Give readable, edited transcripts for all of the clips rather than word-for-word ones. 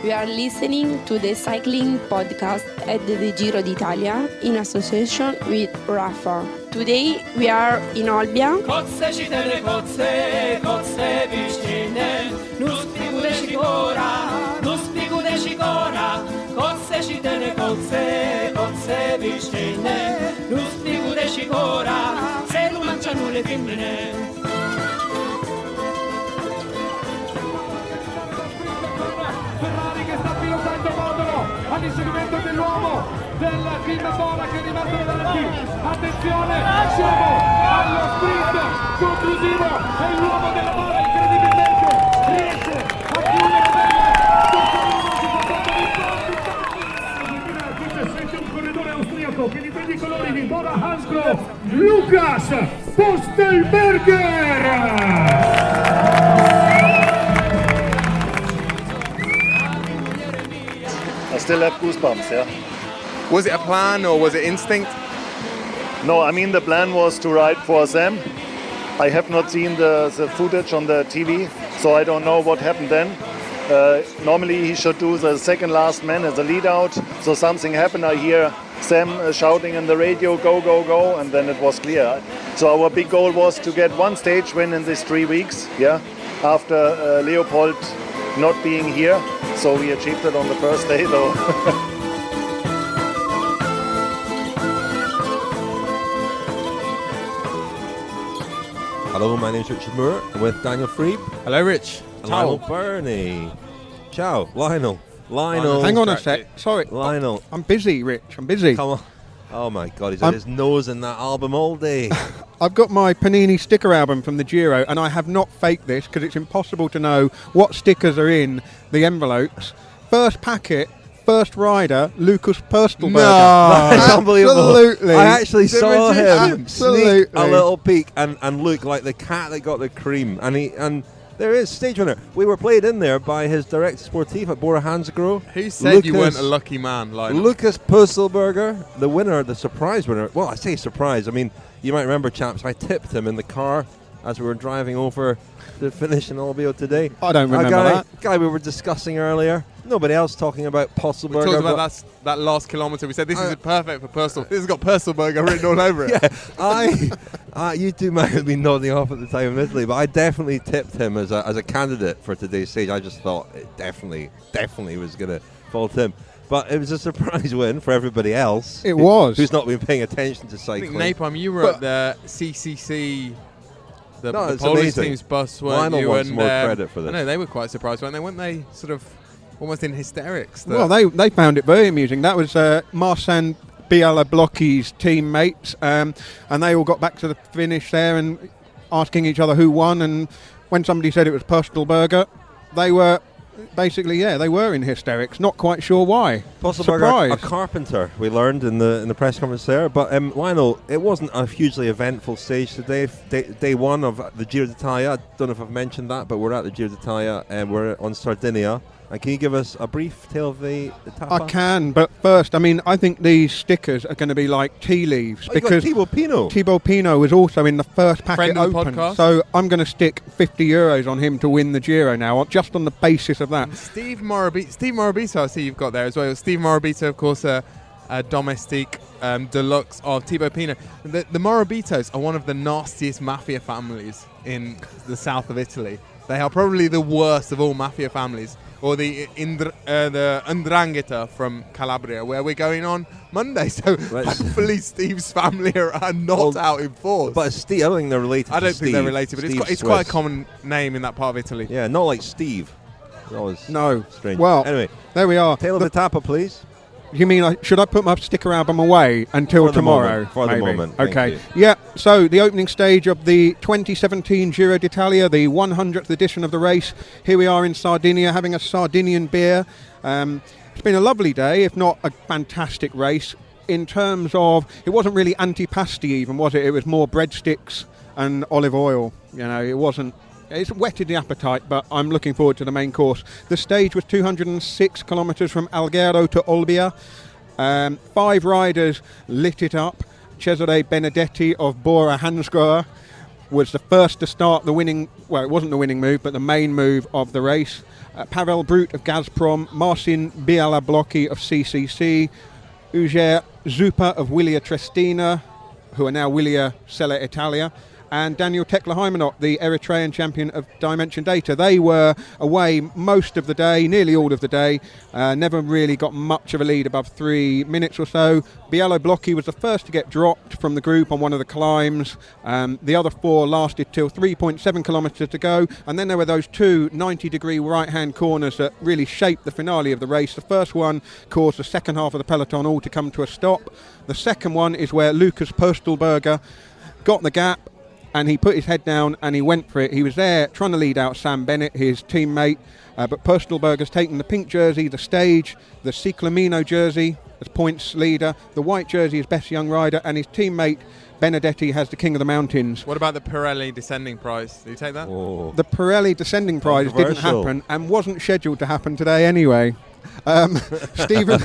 We are listening to the cycling podcast at the Giro d'Italia in association with Rafa. Today we are in Olbia. Ferrari che sta pilotando Modolo all'inseguimento dell'uomo del team Bora che è rimasto davanti. Attenzione, siamo allo sprint conclusivo e l'uomo della Bora incredibilmente riesce a chiudere bene. Un corridore austriaco che li prende i colori di Bora-Hansgrohe, Lukas Pöstlberger. I still have goosebumps, yeah. Was it a plan or was it instinct? No, I mean the plan was to ride for Sam. I have not seen the footage on the TV, so I don't know what happened then. Normally he should do the second last man as a lead out, so something happened. I hear Sam shouting in the radio, go, go, go, and then it was clear. So our big goal was to get one stage win in these 3 weeks, yeah, after Leopold not being here. So we achieved it on the first day though. Hello, my name is Richard Moore. I'm with Daniel Friebe. Hello, Rich. And Lionel Birnie. Ciao, Lionel. Lionel. Hang on a sec. Sorry. Lionel. I'm busy, Rich. I'm busy. Come on. Oh my God, he's had his nose in that album all day. I've got my Panini sticker album from the Giro, and I have not faked this because it's impossible to know what stickers are in the envelopes. First packet, first rider, Lukas Pöstlberger. No, that's unbelievable. Absolutely. I actually saw him Absolutely. sneak a little peek and look like the cat that got the cream. And there is stage winner. We were played in there by his direct sportif at Bora-Hansgrohe. Who said you weren't a lucky man? Lukas Pöstlberger, the winner, the surprise winner. Well, I say surprise. I mean, you might remember, chaps, I tipped him in the car as we were driving over the finish in Olbia today. I don't remember that. Guy we were discussing earlier. Nobody else talking about Pöstlberger. We talked about that last kilometre. We said this is perfect for Pöstlberger. This has got Pöstlberger written all over it. Yeah, you two might have been nodding off at the time in Italy, but I definitely tipped him as a candidate for today's stage. I just thought it definitely was going to fall to him. But it was a surprise win for everybody else. It was. Who's not been paying attention to cycling. I think, Napalm, you were at the CCC, the Polish amazing. team's bus, weren't Lionel you? wants more credit for this. I know, they were quite surprised, weren't they? Weren't they sort of almost in hysterics? Well, they found it very amusing. That was Marcin Białoblocki's teammates, and they all got back to the finish there and asking each other who won. And when somebody said it was Pöstlberger, they were basically, they were in hysterics. Not quite sure why. Pöstlberger, a carpenter, we learned in the press conference there. But Lionel, it wasn't a hugely eventful stage today. Day one of the Giro d'Italia. I don't know if I've mentioned that, but we're at the Giro d'Italia and we're on Sardinia. And can you give us a brief tale of the tappa? I can, but first, I think these stickers are going to be like tea leaves because Thibaut Pinot was also in the first packet Friend of the open. podcast. So I'm going to stick €50 on him to win the Giro now, just on the basis of that. Steve Morabito, I see you've got there as well. Steve Morabito, of course, a domestique deluxe of Thibaut Pinot. The Morabitos are one of the nastiest mafia families in the south of Italy. They are probably the worst of all mafia families. Or the 'Ndrangheta from Calabria, where we're going on Monday. So hopefully Steve's family are not out in force. But Steve, I don't think they're related. I don't think they're related, but it's quite a common name in that part of Italy. Yeah, not like Steve. No. Strange. Well, anyway, there we are. Tale of the Tappa, please. You mean, should I put my sticker album away until tomorrow? For the moment. Okay. Yeah, so the opening stage of the 2017 Giro d'Italia, the 100th edition of the race. Here we are in Sardinia having a Sardinian beer. It's been a lovely day, if not a fantastic race. In terms of, it wasn't really antipasti even, was it? It was more breadsticks and olive oil. It wasn't. It's whetted the appetite, but I'm looking forward to the main course. The stage was 206 kilometres from Alghero to Olbia. 5 riders lit it up. Cesare Benedetti of Bora-Hansgrohe was the first to start the winning, well, it wasn't the winning move, but the main move of the race. Pavel Brut of Gazprom, Marcin Bialablocki of CCC, Ujer Zupa of Willia Trestina, who are now Willia Sella Italia, and Daniel Tekla-Hymanot, the Eritrean champion of Dimension Data. They were away most of the day, nearly all of the day, never really got much of a lead above 3 minutes or so. Bialo Blocki was the first to get dropped from the group on one of the climbs. The other 4 lasted till 3.7 kilometres to go, and then there were those 2 90-degree right-hand corners that really shaped the finale of the race. The first one caused the second half of the peloton all to come to a stop. The second one is where Lukas Pöstlberger got the gap, and he put his head down and he went for it. He was there trying to lead out Sam Bennett, his teammate, but Pöstlberger's taken the pink jersey, the stage, the Ciclamino jersey as points leader, the white jersey is best young rider, and his teammate Benedetti has the King of the Mountains. What about the Pirelli descending prize? Did you take that? Oh. The Pirelli descending prize didn't happen and wasn't scheduled to happen today anyway. Steven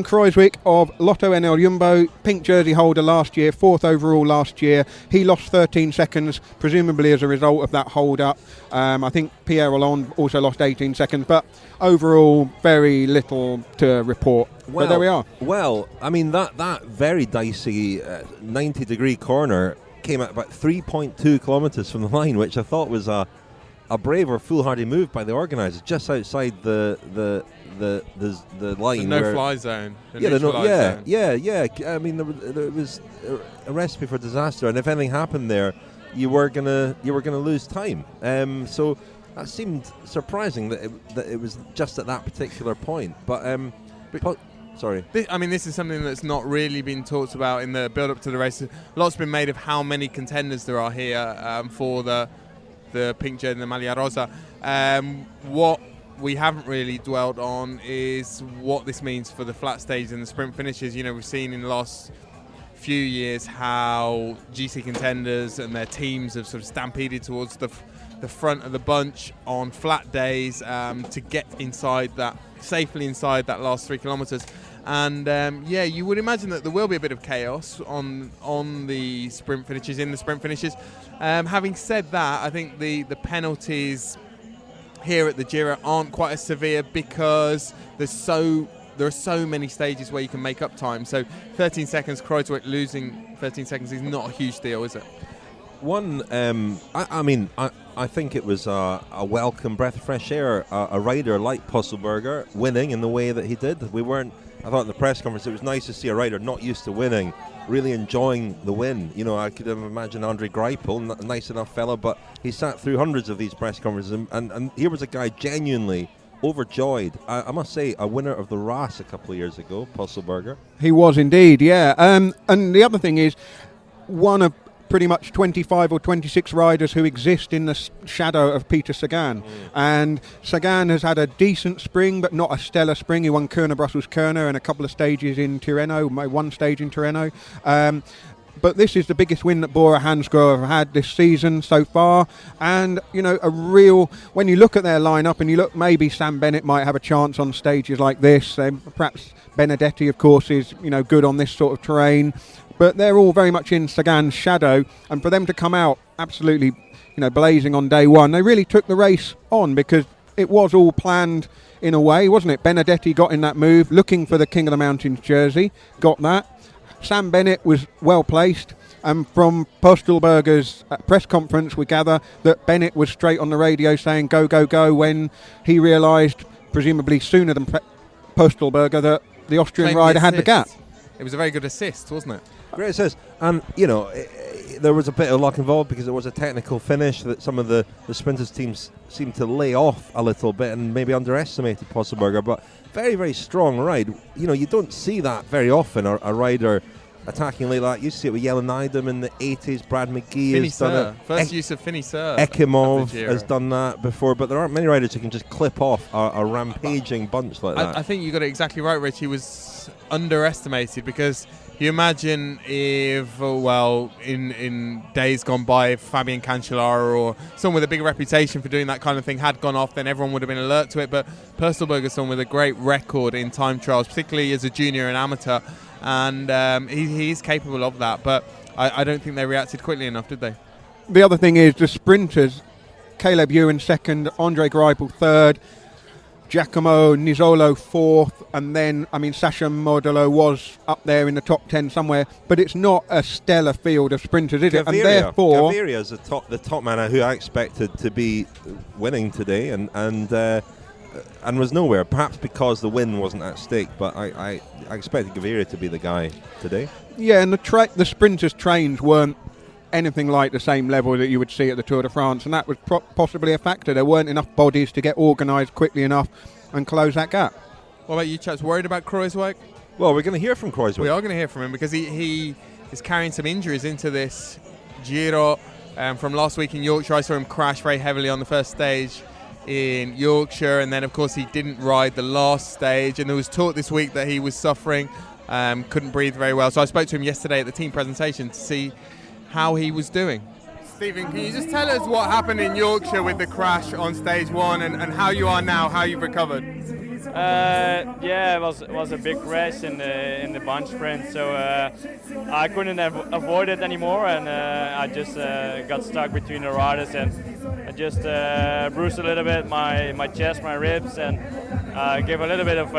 Kruijswijk of Lotto NL Jumbo, pink jersey holder last year, 4th overall last year. He lost 13 seconds, presumably as a result of that hold-up. I think Pierre Hollande also lost 18 seconds, but overall, very little to report. Well, but there we are. Well, I mean, that very dicey 90-degree corner came at about 3.2 kilometres from the line, which I thought was a brave or foolhardy move by the organisers, just outside the line. The no-fly zone. Yeah. I mean, there was a recipe for disaster, and if anything happened there, you were gonna lose time. So that seemed surprising that it was just at that particular point. But sorry. This is something that's not really been talked about in the build-up to the race. Lots been made of how many contenders there are here for the pink jersey and the Maglia Rosa. What we haven't really dwelt on is what this means for the flat stage and the sprint finishes. You know, we've seen in the last few years how GC contenders and their teams have sort of stampeded towards the front of the bunch on flat days to get safely inside that last 3 kilometres. And you would imagine that there will be a bit of chaos on the sprint finishes, in the sprint finishes. Having said that, I think the penalties here at the Giro aren't quite as severe because there are so many stages where you can make up time. So 13 seconds, Kruijswijk losing 13 seconds is not a huge deal, is it? I think it was a welcome breath of fresh air, a rider like Pöstlberger winning in the way that he did. I thought in the press conference it was nice to see a rider not used to winning really enjoying the win. You know, I could have imagined Andre Greipel, nice enough fella, but he sat through hundreds of these press conferences, and here was a guy genuinely overjoyed. I must say, a winner of the RAS a couple of years ago, Pöstlberger. He was indeed, yeah. And the other thing is, one of pretty much 25 or 26 riders who exist in the shadow of Peter Sagan. And Sagan has had a decent spring, but not a stellar spring. He won Kuurne-Brussels-Kuurne and a couple of stages in Tirreno, one stage in Tirreno. But this is the biggest win that Bora-Hansgrohe have had this season so far. And, you know, when you look at their lineup and you look, maybe Sam Bennett might have a chance on stages like this. Perhaps Benedetti, of course, is, you know, good on this sort of terrain. But they're all very much in Sagan's shadow. And for them to come out absolutely, you know, blazing on day one, they really took the race on because it was all planned in a way, wasn't it? Benedetti got in that move, looking for the King of the Mountains jersey, got that. Sam Bennett was well placed, and from Pöstlberger's press conference we gather that Bennett was straight on the radio saying go, go, go when he realised, presumably sooner than Pöstlberger, that the Austrian rider had the gap. It was a very good assist, wasn't it? Great assist, and you know, there was a bit of luck involved because it was a technical finish that some of the sprinters teams seemed to lay off a little bit and maybe underestimated Pöstlberger, but very, very strong ride. You know, you don't see that very often, a rider attacking late like that. You see it with Jelen in the 80s, Brad McGee has done it. First use of finisseur. Ekimov has done that before, but there aren't many riders who can just clip off a rampaging bunch like that. I think you got it exactly right, Rich. He was underestimated because you imagine if, in days gone by, if Fabian Cancellara or someone with a big reputation for doing that kind of thing had gone off, then everyone would have been alert to it. But Pöstlberger's someone with a great record in time trials, particularly as a junior and amateur, and he's capable of that. But I don't think they reacted quickly enough, did they? the other thing is the sprinters, Caleb Ewan second, Andre Greipel third, Giacomo Nizzolo fourth, and then, Sasha Modolo was up there in the top 10 somewhere, but it's not a stellar field of sprinters, is it? And therefore, Gaviria is the top man who I expected to be winning today, and was nowhere. Perhaps because the win wasn't at stake, but I expected Gaviria to be the guy today. Yeah, and the sprinters' trains weren't anything like the same level that you would see at the Tour de France, and that was possibly a factor. There weren't enough bodies to get organised quickly enough and close that gap. What about you, chaps? Worried about Kruijswijk? Well, we're going to hear from Kruijswijk. We are going to hear from him because he is carrying some injuries into this Giro from last week in Yorkshire. I saw him crash very heavily on the first stage in Yorkshire, and then of course he didn't ride the last stage, and there was talk this week that he was suffering, couldn't breathe very well. So I spoke to him yesterday at the team presentation to see how he was doing. Stephen, can you just tell us what happened in Yorkshire with the crash on stage one and how you are now, how you've recovered? It was a big crash in the bunch sprint, so I couldn't avoid it anymore, and I just got stuck between the riders, and I just bruised a little bit my chest, my ribs, and gave a little bit of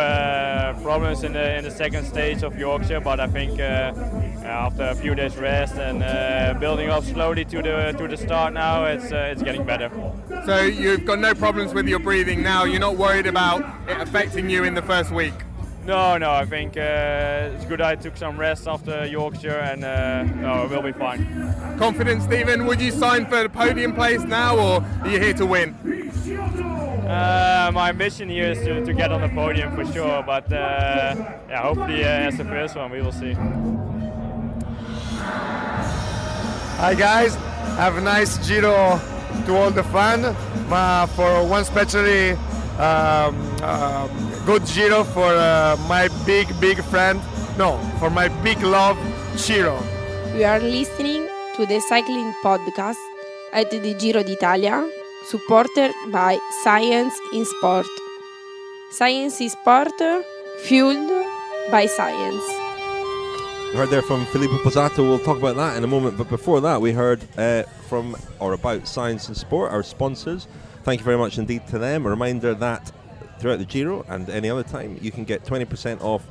problems in the second stage of Yorkshire. But I think after a few days rest and building up slowly to the start now, it's getting better. So you've got no problems with your breathing now? You're not worried about it affecting you in the first week? No, I think it's good I took some rest after Yorkshire, and it will be fine. Confident, Stephen? Would you sign for the podium place now, or are you here to win? My ambition here is to get on the podium for sure, but hopefully as the first one we will see. Hi guys, have a nice Giro to all the fun, for one especially good Giro for my big friend, for my big love, Giro. We are listening to the cycling podcast at the Giro d'Italia, supported by Science in Sport. Science in Sport, fueled by science. We heard there from Filippo Pozzato. We'll talk about that in a moment, but before that we heard about Science in Sport, our sponsors. Thank you very much indeed to them. A reminder that throughout the Giro and any other time you can get 20% off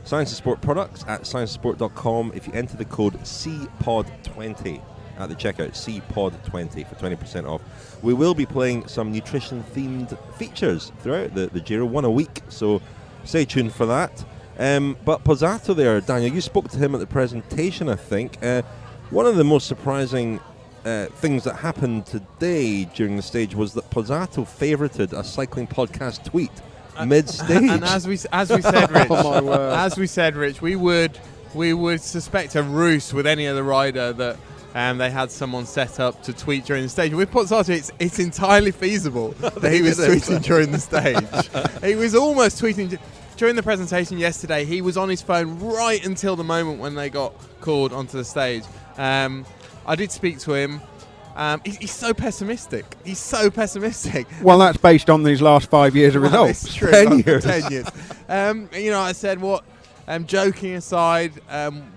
Science in Sport products at sciencesport.com if you enter the code CPOD20 at the checkout, CPOD20 for 20% off. We will be playing some nutrition-themed features throughout the Giro, one a week, so stay tuned for that. But Pozzato there, Daniel, you spoke to him at the presentation, I think. One of the most surprising things that happened today during the stage was that Pozzato favorited a cycling podcast tweet mid-stage. And as we said, Rich, Rich, we would suspect a ruse with any other rider that they had someone set up to tweet during the stage. With Pozzato, it's entirely feasible that he was tweeting during the stage. He was almost tweeting. During the presentation yesterday, he was on his phone right until the moment when they got called onto the stage. I did speak to him. He's so pessimistic. Well, that's based on these last 5 years of results. It's true. 10 years. 10 years. I said, joking aside,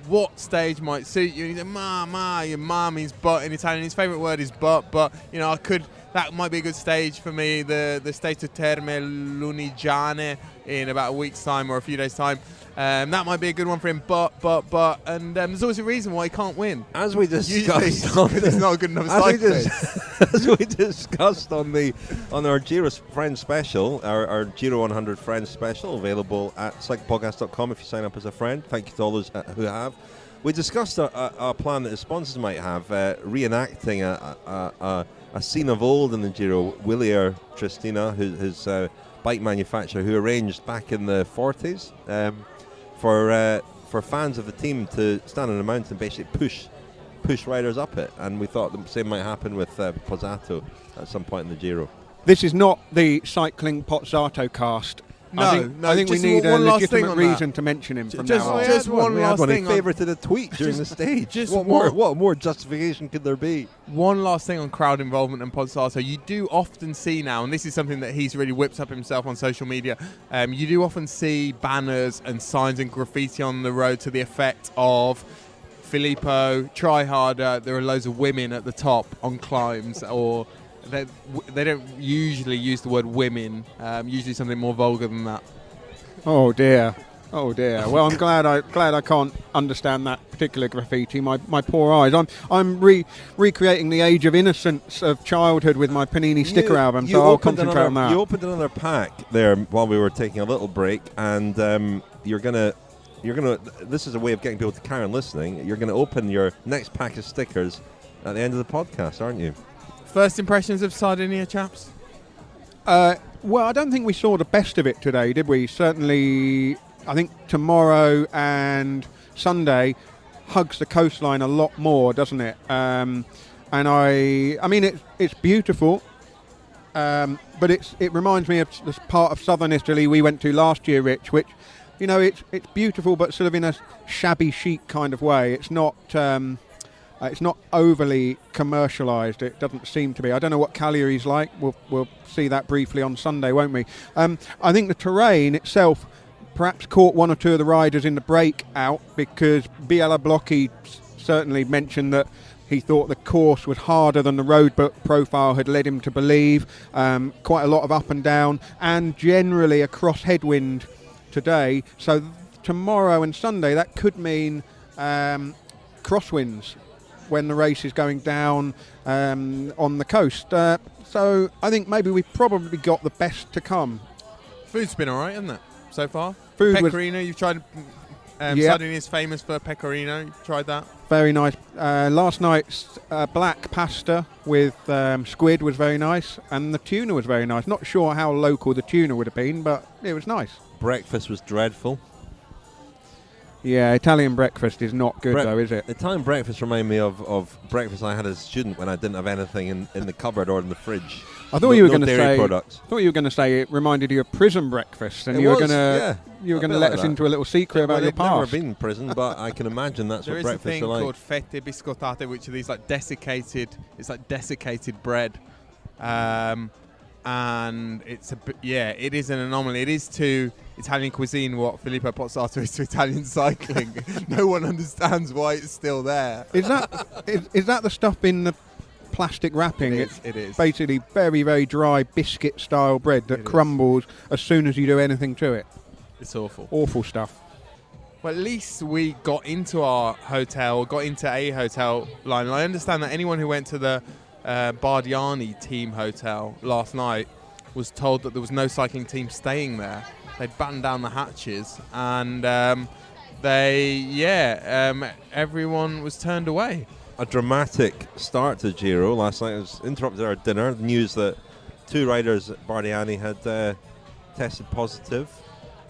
what stage might suit you? And he said, ma, your mum means but in Italian. His favourite word is but, that might be a good stage for me, the stage to Terme Lunigiane in about a week's time or a few days' time. That might be a good one for him, but, and there's always a reason why he can't win. As we discussed, it's not a good enough cyclist. As we discussed on our Giro Friends Special, our Giro 100 Friends Special, available at cyclepodcast.com if you sign up as a friend. Thank you to all those who have. We discussed a plan that the sponsors might have, reenacting a scene of old in the Giro. Willier Tristina, his bike manufacturer, who arranged back in the 40s for fans of the team to stand on a mountain and basically push riders up it. And we thought the same might happen with Pozzato at some point in the Giro. This is not the cycling Pozzato cast. I think we need a legitimate reason to mention him from now on. Just one last thing. He favorited a tweet during the stage. What more justification could there be? One last thing on crowd involvement and Pozzato. You do often see now, and this is something that he's really whipped up himself on social media, you do often see banners and signs and graffiti on the road to the effect of Filippo, try harder. There are loads of women at the top on climbs, or they don't usually use the word women. Usually something more vulgar than that. Oh dear. Well, I'm glad I can't understand that particular graffiti. My poor eyes. I'm recreating the age of innocence of childhood with my Panini sticker album. So I'll concentrate on that. You opened another pack there while we were taking a little break, and you're gonna. This is a way of getting people to carry on listening. You're gonna open your next pack of stickers at the end of the podcast, aren't you? First impressions of Sardinia, chaps? Well, I don't think we saw the best of it today, did we? Certainly, I think tomorrow and Sunday hugs the coastline a lot more, doesn't it? And I mean, it's beautiful, but it reminds me of this part of southern Italy we went to last year, Rich, which, you know, it's beautiful, but sort of in a shabby chic kind of way. It's not overly commercialised. It doesn't seem to be. I don't know what Cagliari's like. We'll see that briefly on Sunday, won't we? I think the terrain itself perhaps caught one or two of the riders in the breakout, because Biella Blocchi certainly mentioned that he thought the course was harder than the road profile had led him to believe. Quite a lot of up and down, and generally a cross headwind today. So tomorrow and Sunday, that could mean crosswinds when the race is going down on the coast. So I think maybe we've probably got the best to come. Food's been all right, hasn't it, so far? Food pecorino, you've tried. Sardinia is famous for pecorino. You've tried that? Very nice. Last night's black pasta with squid was very nice, and the tuna was very nice. Not sure how local the tuna would have been, but it was nice. Breakfast was dreadful. Yeah, Italian breakfast is not good, though, is it? Italian breakfast remind me of breakfast I had as a student when I didn't have anything in the cupboard or in the fridge. I thought you were going to dairy say. products. I thought you were going to say it reminded you of prison breakfast, and you were going to let us into a little secret about your past. I've never been in prison, but I can imagine that's what breakfast are like. There is a thing called fette biscottate, which are these like desiccated bread. And it is an anomaly. It is to Italian cuisine what Filippo Pozzato is to Italian cycling. No one understands why it's still there. Is that the stuff in the plastic wrapping? It is. Basically very, very dry biscuit-style bread that crumbles as soon as you do anything to it. It's awful. Awful stuff. Well, at least we got into a hotel, Lionel. I understand that anyone who went to the Bardiani team hotel last night was told that there was no cycling team staying there. They'd battened down the hatches, and everyone was turned away. A dramatic start to Giro last night. It was interrupted our dinner. News that 2 riders at Bardiani had tested positive.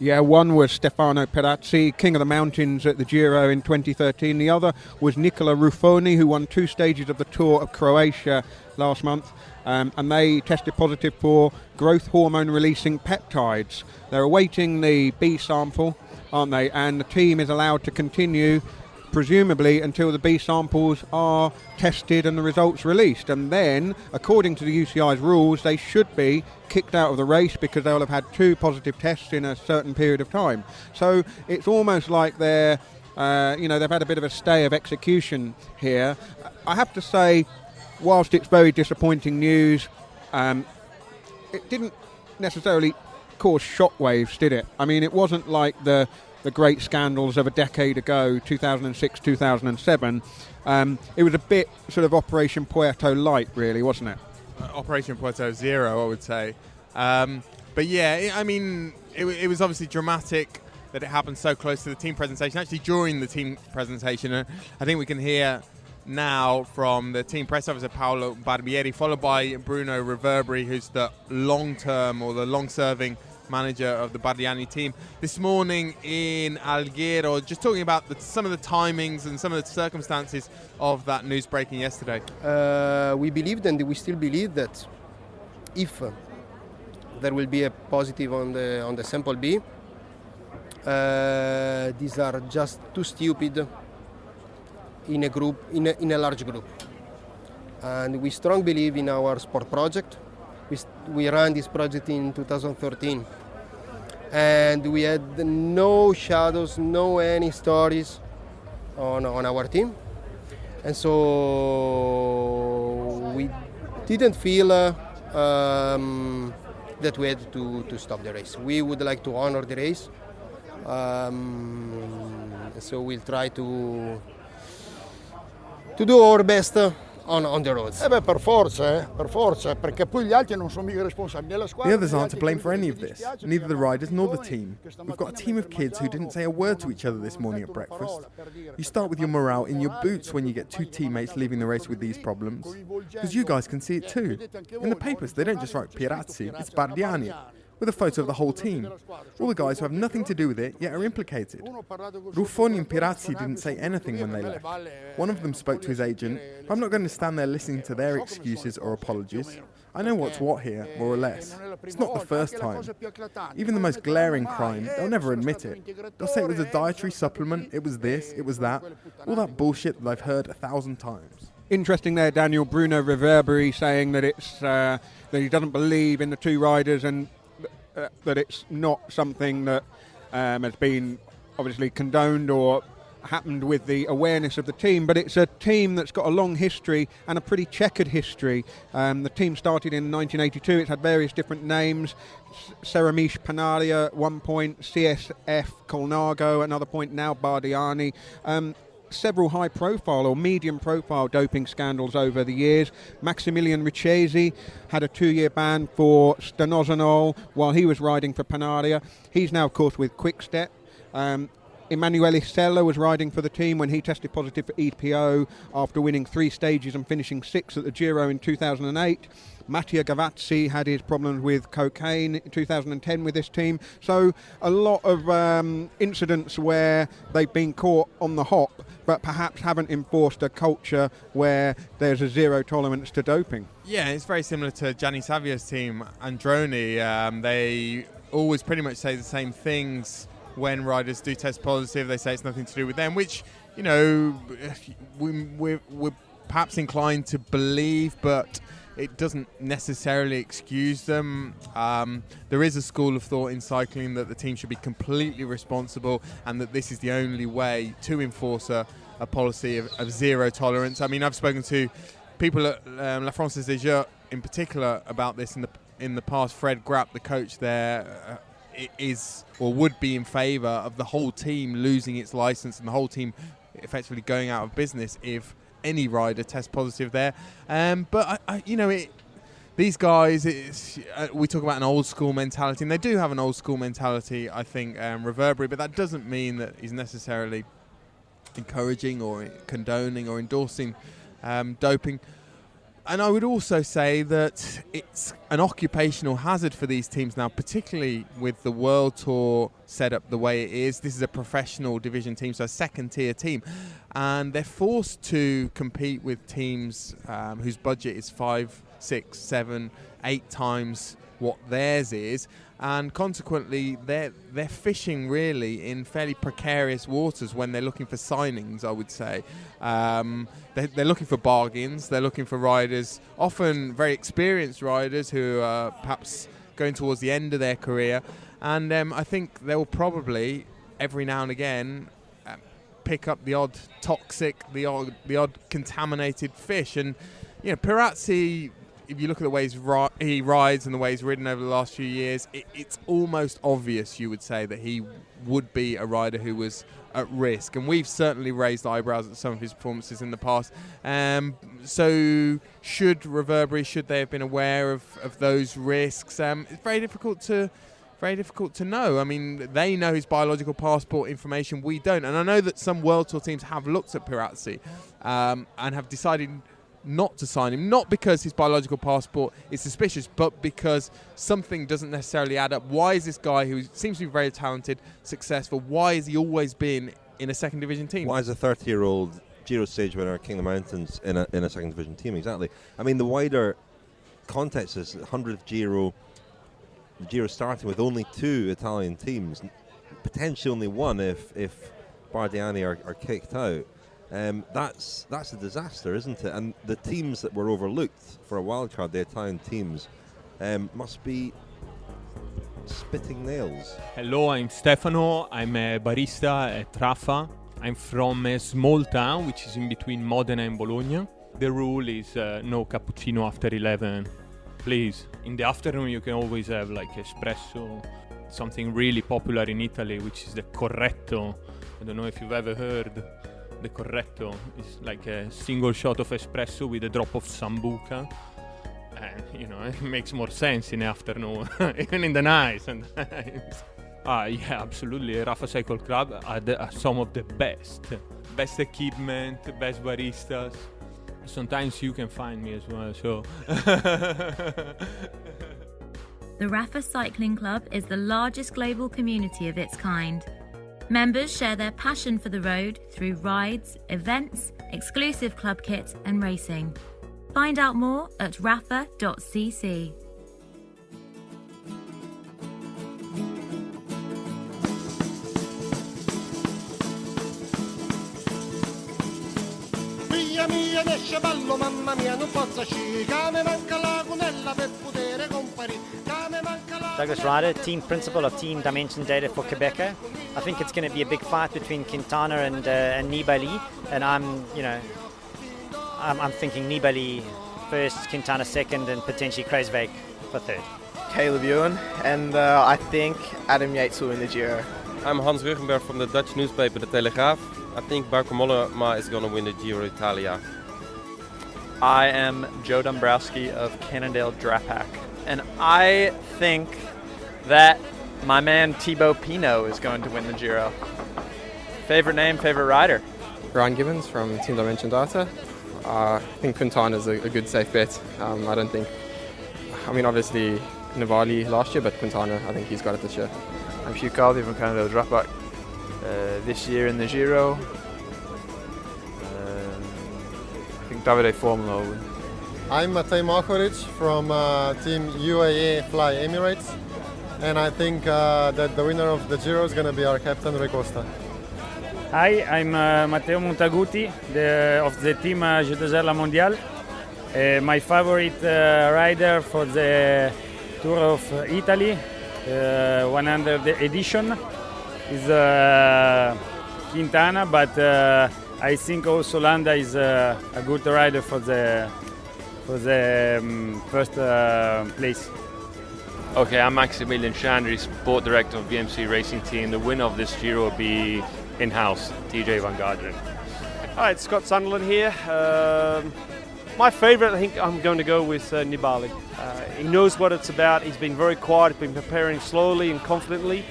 Yeah, one was Stefano Perazzi, King of the Mountains at the Giro in 2013. The other was Nicola Ruffoni, who won 2 stages of the Tour of Croatia last month. And they tested positive for growth hormone releasing peptides. They're awaiting the B sample, aren't they? And the team is allowed to continue, presumably, until the B samples are tested and the results released. And then, according to the UCI's rules, they should be kicked out of the race because they'll have had 2 positive tests in a certain period of time. So it's almost like they've had a bit of a stay of execution here. I have to say, whilst it's very disappointing news, it didn't necessarily cause shockwaves, did it? I mean, it wasn't like the great scandals of a decade ago, 2006, 2007. It was a bit sort of Operation Puerto light, really, wasn't it? Operation Puerto Zero, I would say. But yeah, it was obviously dramatic that it happened so close to the team presentation. Actually, during the team presentation, I think we can hear now from the team press officer Paolo Barbieri, followed by Bruno Reverberi, who's the long-term or the long-serving manager of the Bardiani team. This morning in Alghero, just talking about some of the timings and some of the circumstances of that news breaking yesterday. We believed, and we still believe, that if there will be a positive on the sample B, these are just too stupid in a group, in a large group. And we strongly believe in our sport project. We ran this project in 2013, and we had no shadows, no any stories on our team, and so we didn't feel that we had to stop the race. We would like to honor the race, so we'll try to do our best on the roads. Per forza, perché poi gli altri non sono mica responsabili. The others aren't to blame for any of this, neither the riders nor the team. We've got a team of kids who didn't say a word to each other this morning at breakfast. You start with your morale in your boots when you get two teammates leaving the race with these problems, because you guys can see it too. In the papers, they don't just write Pirazzi, it's Bardiani, with a photo of the whole team. All the guys who have nothing to do with it, yet are implicated. Ruffoni and Pirazzi didn't say anything when they left. One of them spoke to his agent. I'm not going to stand there listening to their excuses or apologies. I know what's what here, more or less. It's not the first time. Even the most glaring crime, they'll never admit it. They'll say it was a dietary supplement, it was this, it was that. All that bullshit that I've heard 1,000 times. Interesting there, Daniel. Bruno Reverberi saying that it's that he doesn't believe in the two riders and that it's not something that has been obviously condoned or happened with the awareness of the team, but it's a team that's got a long history and a pretty checkered history. The team started in 1982. It's had various different names. Ceramiche Panaria at one point, CSF Colnago, another point now Bardiani. Several high-profile or medium-profile doping scandals over the years. Maximilian Richesi had a 2-year ban for stanozolol while he was riding for Panaria. He's now, of course, with Quick-Step. Emanuele Sella was riding for the team when he tested positive for EPO after winning 3 stages and finishing 6th at the Giro in 2008. Mattia Gavazzi had his problems with cocaine in 2010 with this team. So a lot of incidents where they've been caught on the hop, but perhaps haven't enforced a culture where there's a zero tolerance to doping. Yeah, it's very similar to Gianni Savio's team, Androni. They always pretty much say the same things when riders do test positive. They say it's nothing to do with them, which, you know, we're perhaps inclined to believe, but it doesn't necessarily excuse them. There is a school of thought in cycling that the team should be completely responsible and that this is the only way to enforce a policy of zero tolerance. I mean, I've spoken to people at La Française des Jeux in particular about this in the past. Fred Grapp, the coach there, is or would be in favour of the whole team losing its licence and the whole team effectively going out of business if any rider tests positive there. But these guys, we talk about an old school mentality, and they do have an old school mentality, I think, Reverberi, but that doesn't mean that he's necessarily encouraging or condoning or endorsing doping. And I would also say that it's an occupational hazard for these teams now, particularly with the World Tour set up the way it is. This is a professional division team, so a second-tier team. And they're forced to compete with teams whose budget is 5, 6, 7, 8 times what theirs is. And consequently, they're fishing really in fairly precarious waters when they're looking for signings, I would say. They're looking for bargains. They're looking for riders, often very experienced riders who are perhaps going towards the end of their career. And I think they will probably, every now and again, pick up the odd toxic, the odd contaminated fish. And, you know, Pirazzi, if you look at the way he rides and the way he's ridden over the last few years, it's almost obvious, you would say, that he would be a rider who was at risk. And we've certainly raised eyebrows at some of his performances in the past. So should they have been aware of those risks? It's very difficult to know. I mean, they know his biological passport information. We don't. And I know that some World Tour teams have looked at Pirazzi and have decided not to sign him, not because his biological passport is suspicious, but because something doesn't necessarily add up. Why is this guy, who seems to be very talented, successful, why has he always been in a second division team? Why is a 30-year-old Giro stage winner King of the Mountains in a second division team? Exactly. I mean, the wider context is 100th Giro, the Giro starting with only 2 Italian teams, potentially only one if Bardiani are kicked out. That's a disaster, isn't it? And the teams that were overlooked for a wild card, the Italian teams, must be spitting nails. Hello, I'm Stefano. I'm a barista at Raffa. I'm from a small town which is in between Modena and Bologna. The rule is no cappuccino after 11. Please, in the afternoon you can always have like espresso, something really popular in Italy, which is the corretto. I don't know if you've ever heard. The corretto is like a single shot of espresso with a drop of sambuca. And, it makes more sense in the afternoon, even in the night. And yeah, absolutely. Rafa Cycle Club are some of the best equipment, best baristas. Sometimes you can find me as well, so. The Rafa Cycling Club is the largest global community of its kind. Members share their passion for the road through rides, events, exclusive club kit and racing. Find out more at rafa.cc. Mia esce ballo, mamma mia, non posso uscire, mi manca la gunella per poter comparire, mi manca la... Douglas Ryder, team principal of Team Dimension Data for Quebecer. I think it's going to be a big fight between Quintana and Nibali, and I'm thinking Nibali first, Quintana second, and potentially Kruijswijk for third. Caleb Ewan, and I think Adam Yates will win the Giro. I'm Hans Ruggenberg from the Dutch newspaper, The Telegraaf. I think Bauke Mollema is going to win the Giro Italia. I am Joe Dombrowski of Cannondale Drapac, and I think that my man Thibaut Pinot is going to win the Giro. Favorite name, favorite rider? Ryan Gibbons from Team Dimension Data. I think Quintana is a good safe bet. Obviously Nibali last year, but Quintana, I think he's got it this year. I'm Hugh Caldy from Cannondale Drapac. This year in the Giro, I think Davide Formula will win. I'm Matej Markovic from Team UAE Fly Emirates, and I think that the winner of the Giro is going to be our captain, Rui Costa. Hi, I'm Matteo Montaguti of the team G2R Mondial. My favorite rider for the Tour of Italy, 100th edition, is Quintana, but I think also Landa is a good rider for the first place. Okay, I'm Maximilian Chandry, sport director of BMC Racing Team. The winner of this Giro will be in-house, TJ Van Garderen. Hi, it's Scott Sunderland here. My favourite, I think I'm going to go with Nibali. He knows what it's about. He's been very quiet, he's been preparing slowly and confidently.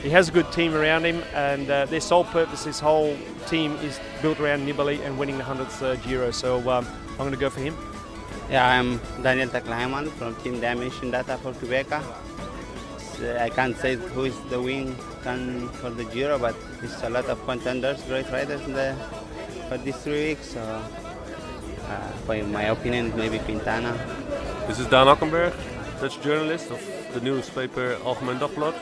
He has a good team around him, and their sole purpose, his whole team is built around Nibali and winning the 100th Giro. So I'm going to go for him. Yeah, I'm Daniel Taclaiman from Team Dimension Data for Quebecer. I can't say who is the win for the Giro, but there's a lot of contenders, great riders for these 3 weeks. So, in my opinion, maybe Quintana. This is Daan Akkenberg, Dutch journalist of the newspaper Algemeen Dagblad.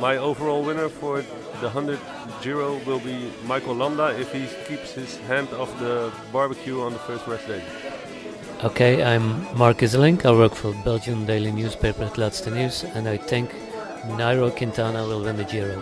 My overall winner for the 100 Giro will be Michael Landa if he keeps his hand off the barbecue on the first rest day. Okay, I'm Mark Iselink. I work for Belgian daily newspaper Het Laatste Nieuws, and I think Nairo Quintana will win the Giro.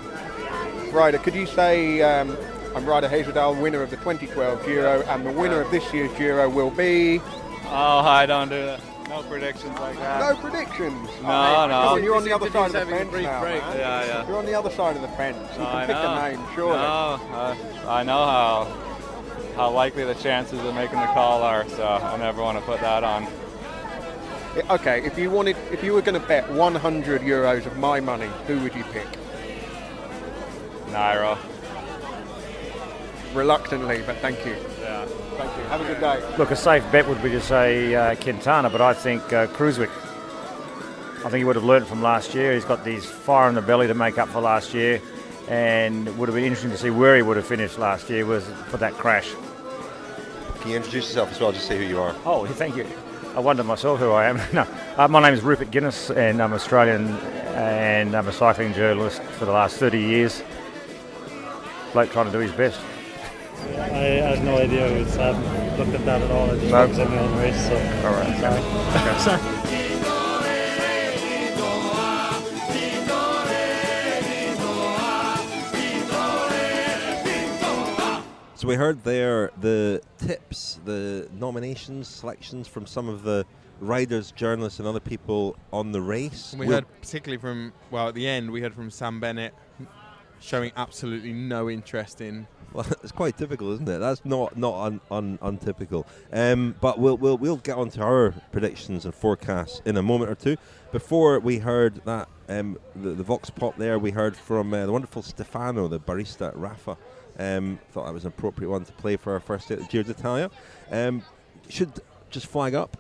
Ryder, could you say I'm Ryder Hazeldahl, winner of the 2012 Giro, and the winner of this year's Giro will be... Oh, I don't do that. No predictions like that. No predictions? No. You're on the other side of the fence now, man. Yeah. You're on the other side of the fence. You can pick a name, surely. No, I know how likely the chances of making the call are, so I never want to put that on. Okay, if you were going to bet 100 euros of my money, who would you pick? Nairo. Reluctantly, but thank you. Yeah. Thank you. Have a good day. Look, a safe bet would be to say Quintana, but I think Kruijswijk. I think he would have learned from last year. He's got these fire in the belly to make up for last year, and it would have been interesting to see where he would have finished last year was for that crash. Can you introduce yourself as well, just say who you are? Oh, thank you. I wonder myself who I am. No, my name is Rupert Guinness, and I'm Australian, and I'm a cycling journalist for the last 30 years. Bloke trying to do his best. I have no idea who it's. I haven't looked at that at all. I just focus on my own race. So. All right. Sorry. Okay. So we heard there the tips, the nominations, selections from some of the riders, journalists and other people on the race. And we heard particularly from, well, at the end, we heard from Sam Bennett showing absolutely no interest in. Well, it's quite typical, isn't it? That's not untypical. But we'll get on to our predictions and forecasts in a moment or two. Before we heard that, the Vox Pop there, we heard from the wonderful Stefano, the barista at Rafa. Thought that was an appropriate one to play for our first day at the Giro d'Italia. Should just flag up,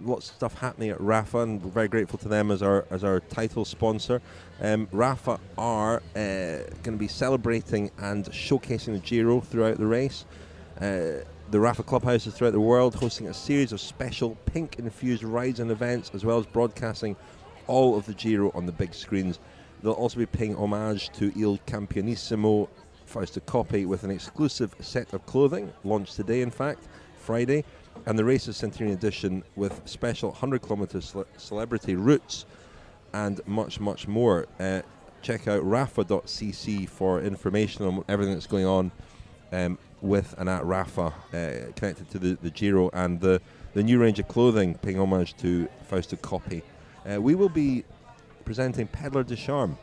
lots of stuff happening at Rafa, and we're very grateful to them as our title sponsor. Rafa are going to be celebrating and showcasing the Giro throughout the race. The Rafa clubhouses throughout the world hosting a series of special pink-infused rides and events, as well as broadcasting all of the Giro on the big screens. They'll also be paying homage to Il Campionissimo Fausto Coppi with an exclusive set of clothing, launched today in fact, Friday, and the Races Centenarian Edition with special 100 kilometres celebrity routes and much, much more. Check out rafa.cc for information on everything that's going on with and at Rafa connected to the Giro, and the new range of clothing paying homage to Fausto Coppi. We will be presenting Pedlar de Charme.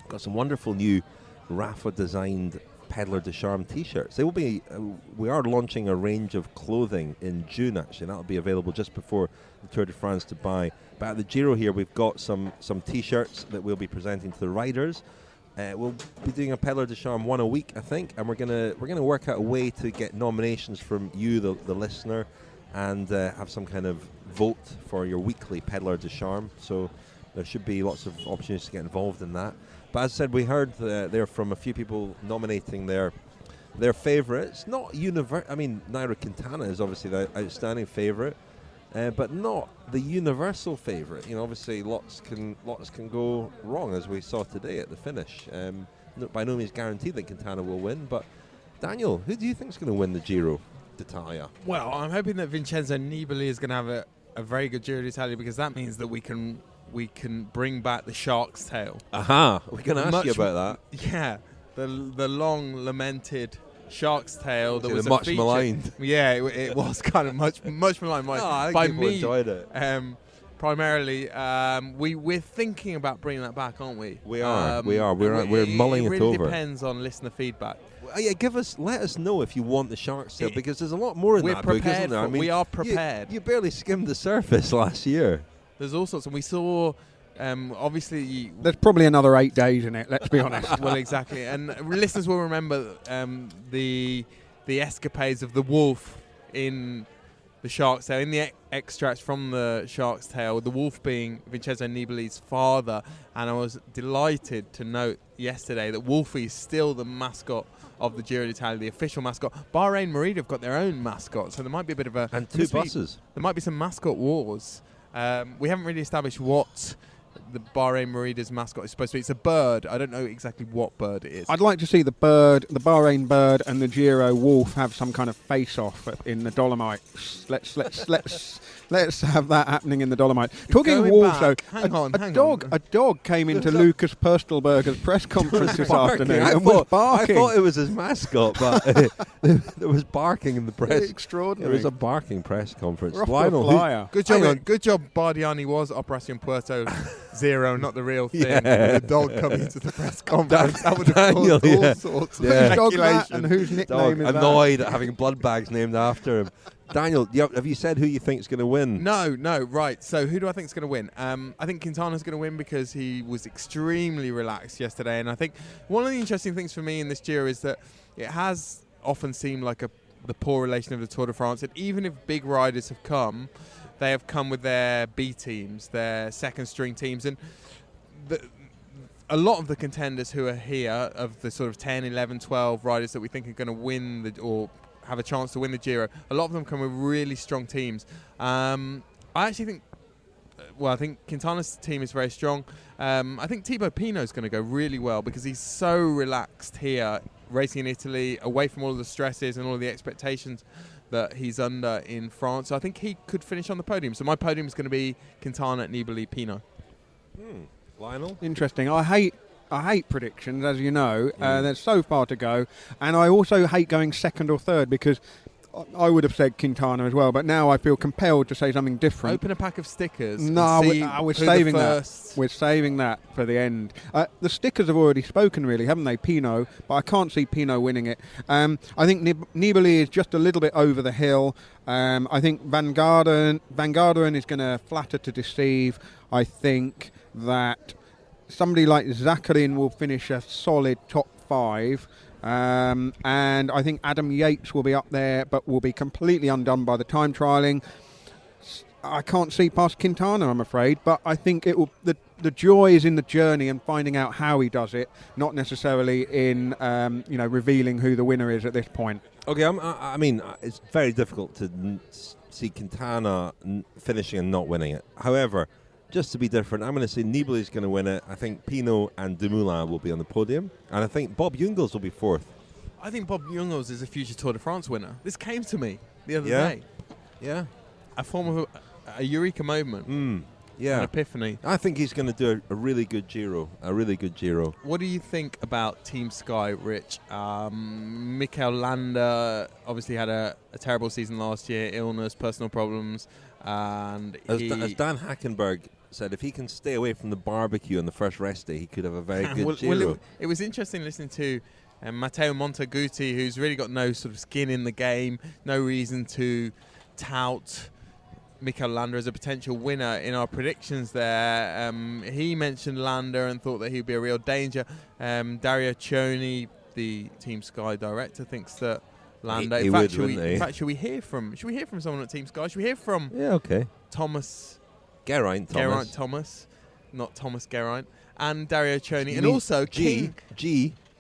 Got some wonderful new Rafa designed Pedlar de Charme t-shirts. They will be. We are launching a range of clothing in June. Actually, that'll be available just before the Tour de France to buy. But at the Giro here, we've got some t-shirts that we'll be presenting to the riders. We'll be doing a Pedlar de Charme one a week, I think, and we're gonna work out a way to get nominations from you, the listener, and have some kind of vote for your weekly Pedlar de Charme. So there should be lots of opportunities to get involved in that. But as I said, we heard there from a few people nominating their favourites. Not I mean, Nairo Quintana is obviously the outstanding favourite, but not the universal favourite. You know, obviously lots can go wrong, as we saw today at the finish. By no means guaranteed that Quintana will win. But Daniel, who do you think is going to win the Giro d'Italia? Well, I'm hoping that Vincenzo Nibali is going to have a very good Giro d'Italia, because that means that we can bring back the shark's tail. Aha! We're going to ask you about that. Yeah, the long lamented shark's tail that was much maligned. Yeah, it was kind of much maligned I think by people me. Enjoyed it. Primarily, we're thinking about bringing that back, aren't we? We are. We're mulling it over. It really depends on listener feedback. Yeah, let us know if you want the shark's tail, because there's a lot more in that book, isn't there? I mean, we are prepared. You barely skimmed the surface last year. There's all sorts, and we saw, obviously... There's probably another 8 days in it, let's be honest. Well, exactly. And listeners will remember the escapades of the wolf in the shark's tail, in the extracts from the shark's tail, the wolf being Vincenzo Nibali's father. And I was delighted to note yesterday that Wolfie is still the mascot of the Giro d'Italia, the official mascot. Bahrain Merida have got their own mascot, so there might be a bit of a... And 2 buses. There might be some mascot wars. We haven't really established what the Bahrain Merida's mascot is supposed to be. It's a bird. I don't know exactly what bird it is. I'd like to see the Bahrain bird and the Giro wolf have some kind of face-off in the Dolomites. Let's have that happening in the Dolomites. Talking of wolves, though, a dog came into Lukas Pöstlberger's press conference this afternoon and was barking. I thought it was his mascot, but there was barking in the press. Extraordinary. It was a barking press conference. Lionel, good job. Bardiani was Operación Puerto Zero, not the real thing. Yeah. The dog coming into the press conference. That would have caused all sorts of speculation. And whose nickname is annoyed at having blood bags named after him. Daniel, have you said who you think is going to win? No, right. So who do I think is going to win? I think Quintana's going to win because he was extremely relaxed yesterday. And I think one of the interesting things for me in this Giro is that it has often seemed like the poor relation of the Tour de France. And even if big riders have come, they have come with their B teams, their second string teams. And a lot of the contenders who are here, of the sort of 10, 11, 12 riders that we think are going to win or have a chance to win the Giro, a lot of them come with really strong teams. I actually think, I think Quintana's team is very strong. I think Thibaut Pinot is going to go really well because he's so relaxed here, racing in Italy, away from all of the stresses and all of the expectations that he's under in France. So I think he could finish on the podium. So my podium is going to be Quintana, Nibali, Pinot. Lionel? Interesting. I hate I hate predictions, as you know. There's so far to go. And I also hate going second or third because I would have said Quintana as well, but now I feel compelled to say something different. Open a pack of stickers. No, we're saving that. We're saving that for the end. The stickers have already spoken, really, haven't they? Pinot, but I can't see Pinot winning it. I think Nibali is just a little bit over the hill. I think Van Garderen is going to flatter to deceive. I think that somebody like Zakharin will finish a solid top 5. And I think Adam Yates will be up there, but will be completely undone by the time trialling. I can't see past Quintana, I'm afraid, but I think it will. The joy is in the journey and finding out how he does it, not necessarily in revealing who the winner is at this point. Okay, I mean, it's very difficult to see Quintana finishing and not winning it. However, just to be different, I'm going to say Nibali's going to win it. I think Pinot and Dumoulin will be on the podium. And I think Bob Jungels will be 4th. I think Bob Jungels is a future Tour de France winner. This came to me the other day. Yeah. A form of a eureka moment. An epiphany. I think he's going to do a really good Giro. What do you think about Team Sky, Rich? Mikel Landa obviously had a terrible season last year, illness, personal problems. And as Dan Hackenberg said, if he can stay away from the barbecue on the first rest day, he could have a very good Giro. It was interesting listening to Matteo Montaguti, who's really got no sort of skin in the game, no reason to tout Mikel Landa as a potential winner in our predictions there. He mentioned Landa and thought that he'd be a real danger. Dario Cioni, the Team Sky director, thinks that Landa. In fact, should we hear from someone at Team Sky? Should we hear from Geraint Thomas, not Thomas Geraint, and Dario Cioni, and also G.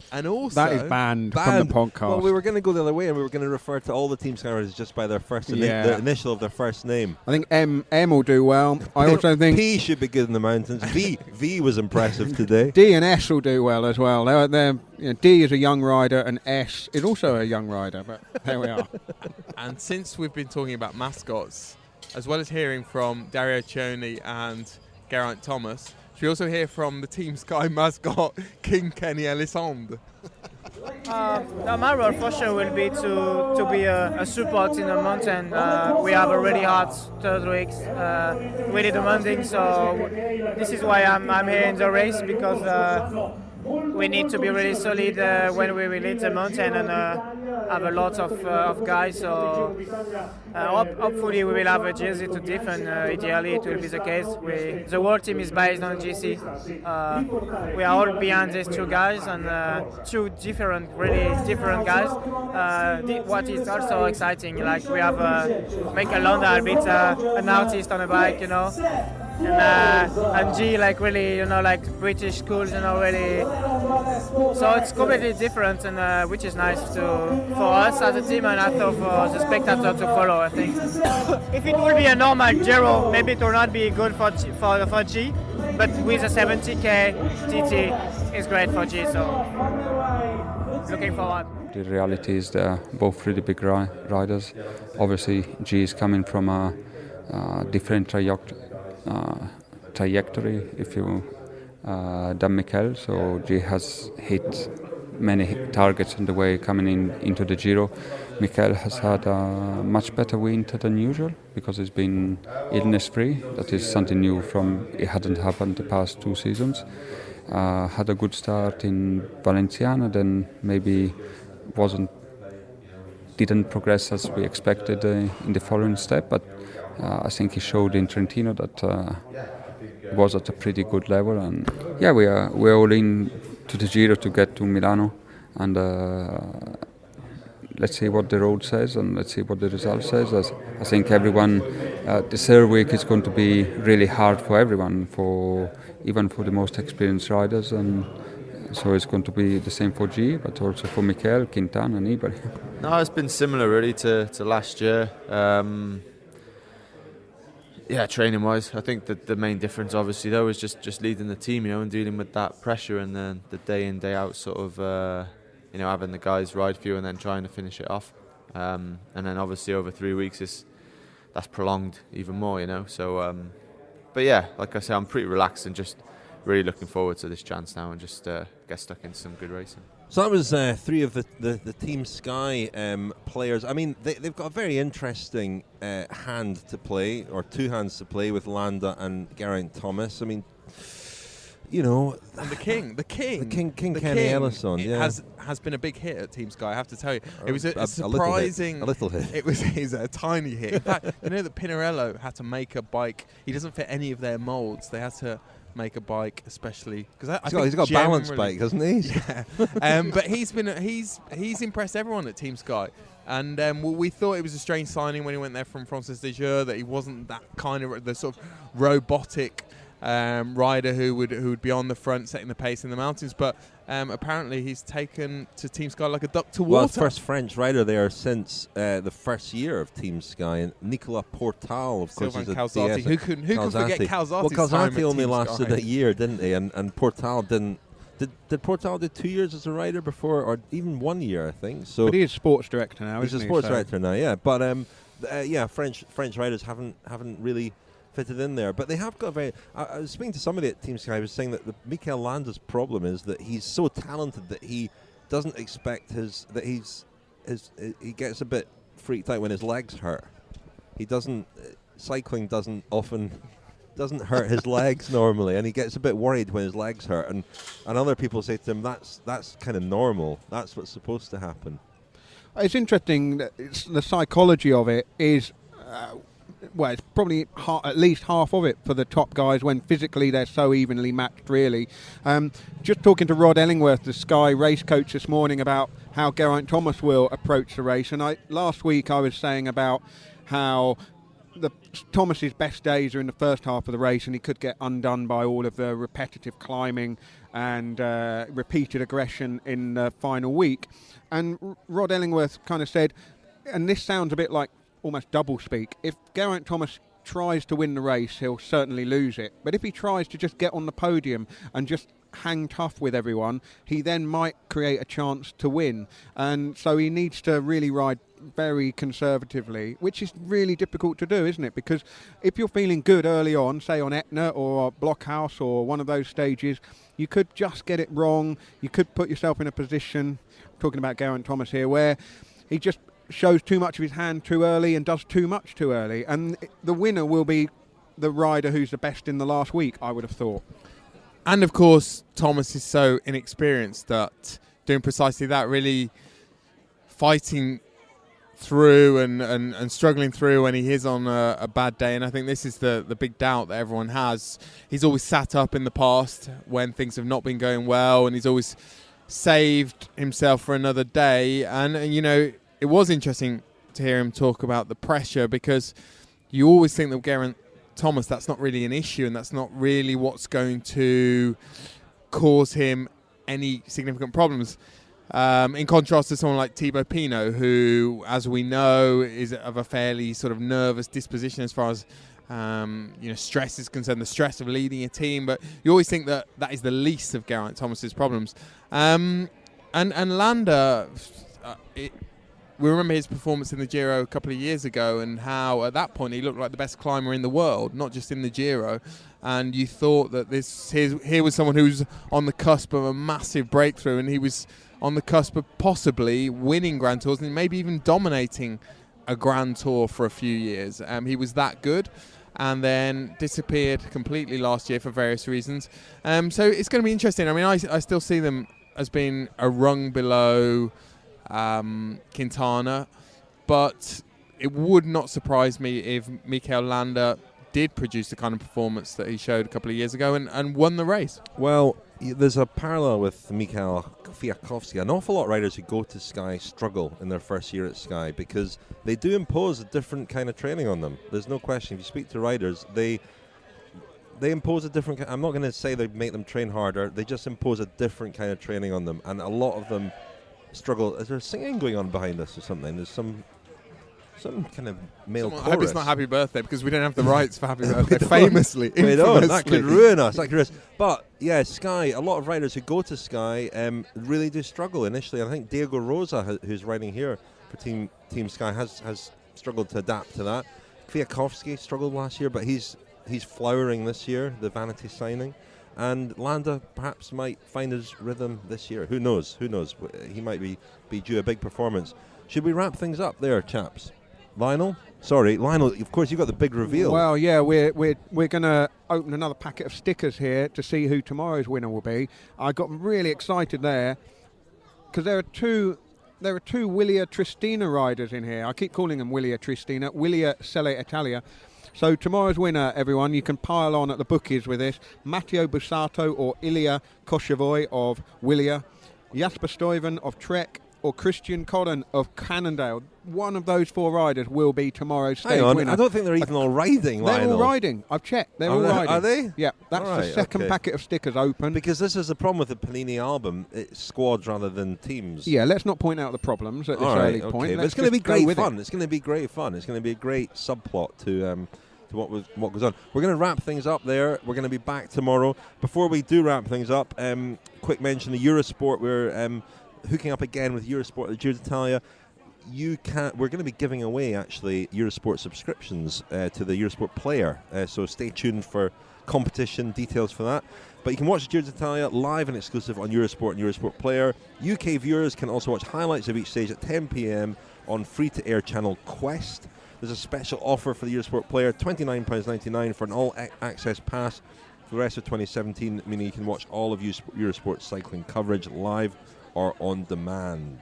And also that is banned from the podcast. Well, we were going to go the other way, and we were going to refer to all the Team Sky riders just by their first the initial of their first name. I think M will do well. I also think P should be good in the mountains. V was impressive today. D and S will do well as well. D is a young rider, and S is also a young rider. But there we are. And since we've been talking about mascots, as well as hearing from Dario Cioni and Geraint Thomas, should we also hear from the Team Sky mascot, King Kenny Elissonde? My role for sure will be to be a support in the mountain. We have a really hard 3rd weeks, really demanding, so this is why I'm here in the race, because we need to be really solid when we will hit the mountain and have a lot of guys. So hopefully we will have a jersey to defend. Ideally it will be the case. The whole team is based on GC. We are all behind these 2 guys, and 2 really different guys. What is also exciting, like we have Mikel Landa, a bit an artist on a bike, and G, like really, like British schools, really. So it's completely different, and which is nice for us as a team, and I thought for the spectator to follow. I think if it would be a normal Giro, maybe it will not be good for G, but with a 70k TT, it's great for G. So looking forward. The reality is they're both really big riders. Obviously, G is coming from a different trajectory, if you than Mikel. So G has hit many targets on the way coming into the Giro. Mikel has had a much better winter than usual because he's been illness-free. That is something new it hadn't happened the past 2 seasons. Had a good start in Valenciana, then maybe didn't progress as we expected in the following step, but I think he showed in Trentino that he was at a pretty good level, and we're all in to the Giro to get to Milano, and let's see what the road says and let's see what the result says. I think everyone, the 3rd week is going to be really hard for everyone, even for the most experienced riders, and so it's going to be the same for G, but also for Mikel, Quintana and Nibali. No, it's been similar really to last year. Training wise, I think that the main difference obviously though is just leading the team, and dealing with that pressure, and then the day in day out sort of having the guys ride for you and then trying to finish it off, and then obviously over 3 weeks that's prolonged even more, so but like I say, I'm pretty relaxed and just really looking forward to this chance now and just get stuck into some good racing. So that was 3 of the Team Sky players. I mean, they've got a very interesting hand to play, or 2 hands to play, with Landa and Geraint Thomas. I mean, you know, and the king Kenny Ellison, has been a big hit at Team Sky. I have to tell you, it was a surprising, a little hit. It was a tiny hit. In fact, you know that Pinarello had to make a bike. He doesn't fit any of their molds. They had to make a bike, especially because he's got a balance bike, hasn't he? Yeah. But he's impressed everyone at Team Sky. And we thought it was a strange signing when he went there from Francis de Jure, that he wasn't that kind of the sort of robotic rider who would be on the front setting the pace in the mountains, but apparently he's taken to Team Sky like a duck to water. Well, first French rider there since the first year of Team Sky, and Nicolas Portal, of course, is a Calzati. Who can forget Calzati? Well, Calzati only lasted a year, didn't he? And Portal didn't. Did Portal do 2 years as a rider before, or even 1 year, I think? So but he is sports director now. He's a sports director now, yeah. But French riders haven't really fitted in there, but they have got very. I was speaking to somebody at Team Sky who was saying that Mikel Landa's problem is that he's so talented that he doesn't expect he gets a bit freaked out when his legs hurt. He doesn't. Cycling doesn't hurt his legs normally, and he gets a bit worried when his legs hurt. And other people say to him, that's kind of normal. That's what's supposed to happen. It's interesting that the psychology of it is. Well, it's probably at least half of it for the top guys when physically they're so evenly matched, really. Just talking to Rod Ellingworth, the Sky race coach, this morning about how Geraint Thomas will approach the race. And last week I was saying about how Thomas's best days are in the first half of the race, and he could get undone by all of the repetitive climbing and repeated aggression in the final week. And Rod Ellingworth kind of said, and this sounds a bit like almost double speak, if Geraint Thomas tries to win the race, he'll certainly lose it. But if he tries to just get on the podium and just hang tough with everyone, he then might create a chance to win. And so he needs to really ride very conservatively, which is really difficult to do, isn't it? Because if you're feeling good early on, say on Etna or Blockhouse or one of those stages, you could just get it wrong. You could put yourself in a position, talking about Geraint Thomas here, where he just shows too much of his hand too early and does too much too early, and the winner will be the rider who's the best in the last week, I would have thought. And of course Thomas is so inexperienced that doing precisely that, really fighting through and struggling through when he is on a bad day. And I think this is the big doubt that everyone has. He's always sat up in the past when things have not been going well, and he's always saved himself for another day. And you know, it was interesting to hear him talk about the pressure, because you always think that Geraint Thomas, that's not really an issue, and that's not really what's going to cause him any significant problems. In contrast to someone like Thibaut Pinot, who, as we know, is of a fairly sort of nervous disposition as far as stress is concerned, the stress of leading a team. But you always think that is the least of Geraint Thomas's problems. And Landa, we remember his performance in the Giro a couple of years ago, and how at that point he looked like the best climber in the world, not just in the Giro. And you thought that here was someone who's on the cusp of a massive breakthrough, and he was on the cusp of possibly winning Grand Tours and maybe even dominating a Grand Tour for a few years. He was that good, and then disappeared completely last year for various reasons. So it's going to be interesting. I mean, I still see them as being a rung below Quintana, but it would not surprise me if Mikel Landa did produce the kind of performance that he showed a couple of years ago and won the race. Well, there's a parallel with Michał Kwiatkowski. An awful lot of riders who go to Sky struggle in their first year at Sky, because they do impose a different kind of training on them. There's no question. If you speak to riders, they impose a different. I'm not going to say they make them train harder. They just impose a different kind of training on them, and a lot of them struggle. Is there singing going on behind us or something? There's some kind of male chorus. I hope it's not Happy Birthday, because we don't have the rights for Happy Birthday, famously. We don't. That could ruin us. But yeah, Sky, a lot of riders who go to Sky really do struggle initially. I think Diego Rosa, who's riding here for Team Sky, has struggled to adapt to that. Kwiatkowski struggled last year, but he's flowering this year, the Vanity signing. and Landa perhaps might find his rhythm this year. Who knows? Who knows? He might be due a big performance. Should we wrap things up there, chaps? Lionel? Sorry, Lionel, of course you got the big reveal. Well, yeah, we're going to open another packet of stickers here to see who tomorrow's winner will be. I got really excited there because there are two Willia Tristina riders in here. I keep calling them Willia Tristina, Willia Selle Italia. So tomorrow's winner, everyone, you can pile on at the bookies with this. Matteo Bussato or Ilya Koshevoy of Willia, Jasper Stuyven of Trek, or Christian Codden of Cannondale. One of those 4 riders will be tomorrow's stage winner. I don't think they're even all riding, They're Lionel. all riding. I've checked. They're all riding. Are they? Yeah, that's the second packet of stickers open. Because this is the problem with the Panini album. It's squads rather than teams. Yeah, let's not point out the problems at this early point. But it's going to be great fun. It's going to be great fun. It's going to be a great subplot to what goes on. We're going to wrap things up there. We're going to be back tomorrow. Before we do wrap things up, quick mention of Eurosport. We're hooking up again with Eurosport at the Giro d'Italia. We're going to be giving away actually Eurosport subscriptions to the Eurosport player. So stay tuned for competition details for that. But you can watch the Giro d'Italia live and exclusive on Eurosport and Eurosport Player. UK viewers can also watch highlights of each stage at 10 p.m. on free-to-air channel Quest. There's a special offer for the Eurosport Player, £29.99 for an all-access pass for the rest of 2017, meaning you can watch all of Eurosport cycling coverage live or on demand.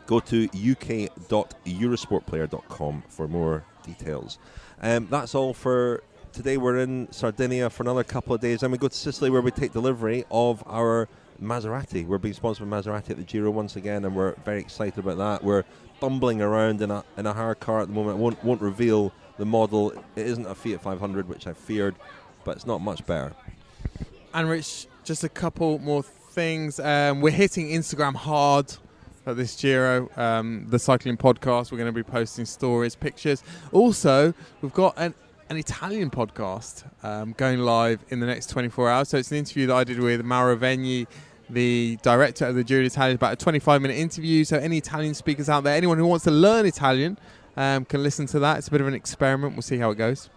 Go to uk.eurosportplayer.com for more details. That's all for today. We're in Sardinia for another couple of days, and we go to Sicily where we take delivery of our Maserati. We're being sponsored by Maserati at the Giro once again, and we're very excited about that. We're bumbling around in a hire car at the moment. Won't reveal the model. It isn't a Fiat 500, which I feared, but it's not much better. And Rich, just a couple more things. We're hitting Instagram hard at this Giro. The cycling podcast, we're going to be posting stories, pictures. Also, we've got an Italian podcast going live in the next 24 hours. So it's an interview that I did with Mauro Vegni, the director of the Giro d'Italia. About a 25-minute interview. So any Italian speakers out there, anyone who wants to learn Italian can listen to that. It's a bit of an experiment. We'll see how it goes.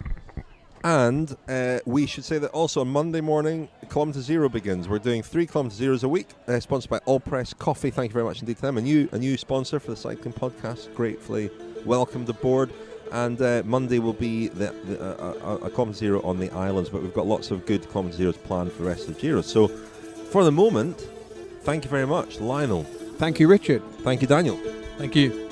And we should say that also on Monday morning, Kilometre Zero begins. We're doing 3 Kilometre Zeros a week, sponsored by All Press Coffee. Thank you very much indeed to them. A new sponsor for the cycling podcast. Gratefully welcomed aboard. And Monday will be a Kilometre Zero on the islands, but we've got lots of good Kilometre Zeros planned for the rest of the Giro. So for the moment, thank you very much, Lionel. Thank you, Richard. Thank you, Daniel. Thank you.